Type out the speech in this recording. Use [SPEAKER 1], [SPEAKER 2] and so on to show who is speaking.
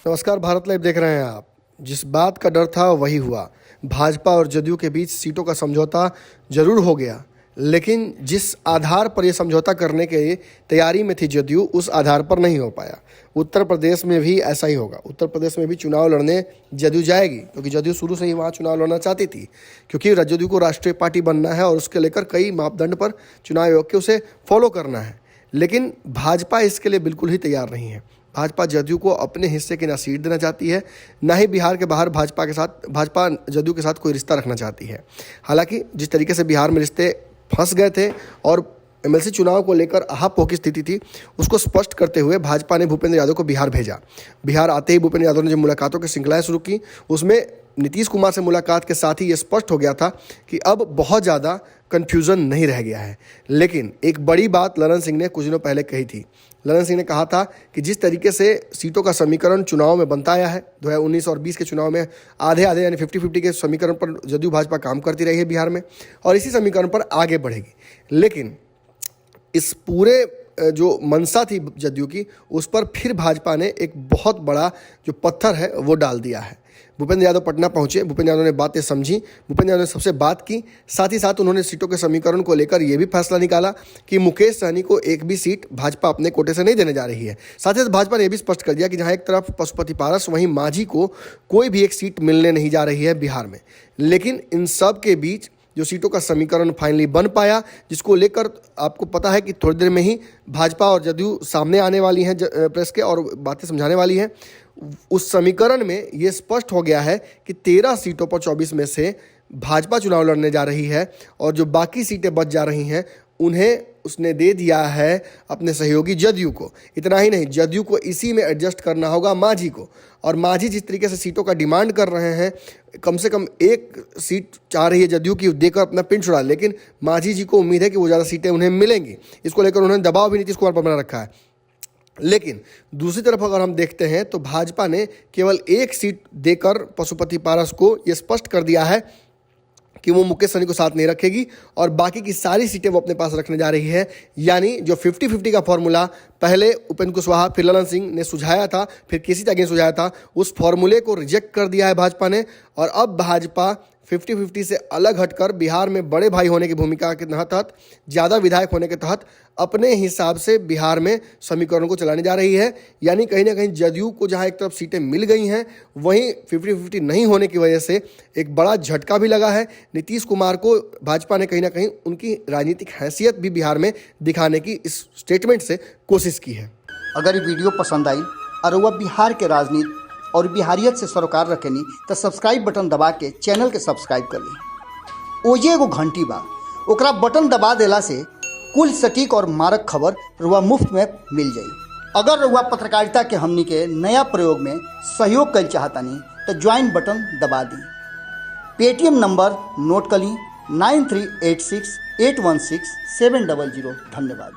[SPEAKER 1] नमस्कार, भारत लाइव देख रहे हैं आप। जिस बात का डर था वही हुआ। भाजपा और जदयू के बीच सीटों का समझौता जरूर हो गया, लेकिन जिस आधार पर यह समझौता करने की तैयारी में थी जदयू, उस आधार पर नहीं हो पाया। उत्तर प्रदेश में भी ऐसा ही होगा। उत्तर प्रदेश में भी चुनाव लड़ने जदयू जाएगी, क्योंकि जदयू शुरू से ही वहाँ चुनाव लड़ना चाहती थी, क्योंकि जदयू को राष्ट्रीय पार्टी बनना है और उसके लेकर कई मापदंड पर चुनाव आयोग के उसे फॉलो करना है। लेकिन भाजपा इसके लिए बिल्कुल ही तैयार नहीं है। भाजपा जदयू को अपने हिस्से की ना सीट देना चाहती है, ना ही बिहार के बाहर भाजपा जदयू के साथ कोई रिश्ता रखना चाहती है। हालांकि जिस तरीके से बिहार में रिश्ते फंस गए थे और एमएलसी चुनाव को लेकर आहापोह की स्थिति थी, उसको स्पष्ट करते हुए भाजपा ने भूपेंद्र यादव को बिहार भेजा। बिहार आते ही भूपेंद्र यादव ने जो मुलाकातों की श्रृंखलाएं शुरू की, उसमें नीतीश कुमार से मुलाकात के साथ ही ये स्पष्ट हो गया था कि अब बहुत ज़्यादा कन्फ्यूज़न नहीं रह गया है। लेकिन एक बड़ी बात ललन सिंह ने कुछ दिनों पहले कही थी। ललन सिंह ने कहा था कि जिस तरीके से सीटों का समीकरण चुनाव में बनता आया है, 2019 और 20 के चुनाव में आधे आधे यानी 50-50 के समीकरण पर जदयू भाजपा काम करती रही है बिहार में, और इसी समीकरण पर आगे बढ़ेगी। लेकिन इस पूरे जो मंशा थी जदयू की, उस पर फिर भाजपा ने एक बहुत बड़ा जो पत्थर है वो डाल दिया है। भूपेंद्र यादव पटना पहुंचे, भूपेंद्र यादव ने बातें समझी, भूपेंद्र यादव ने सबसे बात की। साथ ही साथ उन्होंने सीटों के समीकरण को लेकर यह भी फैसला निकाला कि मुकेश सहनी को एक भी सीट भाजपा अपने कोटे से नहीं देने जा रही है। साथ ही साथ भाजपा ने यह भी स्पष्ट कर दिया कि जहां एक तरफ पशुपति पारस, वहीं मांझी को कोई भी एक सीट मिलने नहीं जा रही है बिहार में। लेकिन इन सब के बीच जो सीटों का समीकरण फाइनली बन पाया, जिसको लेकर आपको पता है कि थोड़ी देर में ही भाजपा और जदयू सामने आने वाली हैं प्रेस के और बातें समझाने वाली हैं। उस समीकरण में ये स्पष्ट हो गया है कि 13 सीटों पर 24 में से भाजपा चुनाव लड़ने जा रही है, और जो बाकी सीटें बच जा रही हैं उन्हें उसने दे दिया है अपने सहयोगी जदयू को। इतना ही नहीं, जदयू को इसी में एडजस्ट करना होगा मांझी को, और मांझी जिस तरीके से सीटों का डिमांड कर रहे हैं, कम से कम एक सीट चाह रही है जदयू की देकर अपना पिन छुड़ा, लेकिन मांझी जी को उम्मीद है कि वो ज़्यादा सीटें उन्हें मिलेंगी। इसको लेकर उन्होंने दबाव भी नीतीश कुमार पर बना रखा है। लेकिन दूसरी तरफ अगर हम देखते हैं तो भाजपा ने केवल एक सीट देकर पशुपति पारस को ये स्पष्ट कर दिया है कि वो मुकेश सहनी को साथ नहीं रखेगी, और बाकी की सारी सीटें वो अपने पास रखने जा रही है। यानी जो 50-50 का फॉर्मूला पहले उपेंद्र कुशवाहा, फिर ललन सिंह ने सुझाया था, फिर केसी त्यागी ने सुझाया था, उस फॉर्मूले को रिजेक्ट कर दिया है भाजपा ने। और अब भाजपा 50-50 से अलग हटकर बिहार में बड़े भाई होने की भूमिका के तहत, ज़्यादा विधायक होने के तहत अपने हिसाब से बिहार में समीकरण को चलाने जा रही है। यानी कहीं ना कहीं जदयू को जहां एक तरफ सीटें मिल गई हैं, वहीं 50-50 नहीं होने की वजह से एक बड़ा झटका भी लगा है। नीतीश कुमार को भाजपा ने कहीं ना कहीं उनकी राजनीतिक हैसियत भी बिहार में दिखाने की इस स्टेटमेंट से कोशिश की है।
[SPEAKER 2] अगर ये वीडियो पसंद आई और वह बिहार के राजनीति और बिहारियत से सरोकार रखेनी तो सब्सक्राइब बटन दबा के चैनल के सब्सक्राइब कर ली। ओजे एगो घंटी बा, ओकरा बटन दबा देला से कुल सटीक और मारक खबर रुआ मुफ्त में मिल जाई। अगर रुआ पत्रकारिता के हमनी के नया प्रयोग में सहयोग कर चाहतानी तो ज्वाइन बटन दबा दी। पेटीएम नंबर नोट कर ली 9386816700। धन्यवाद।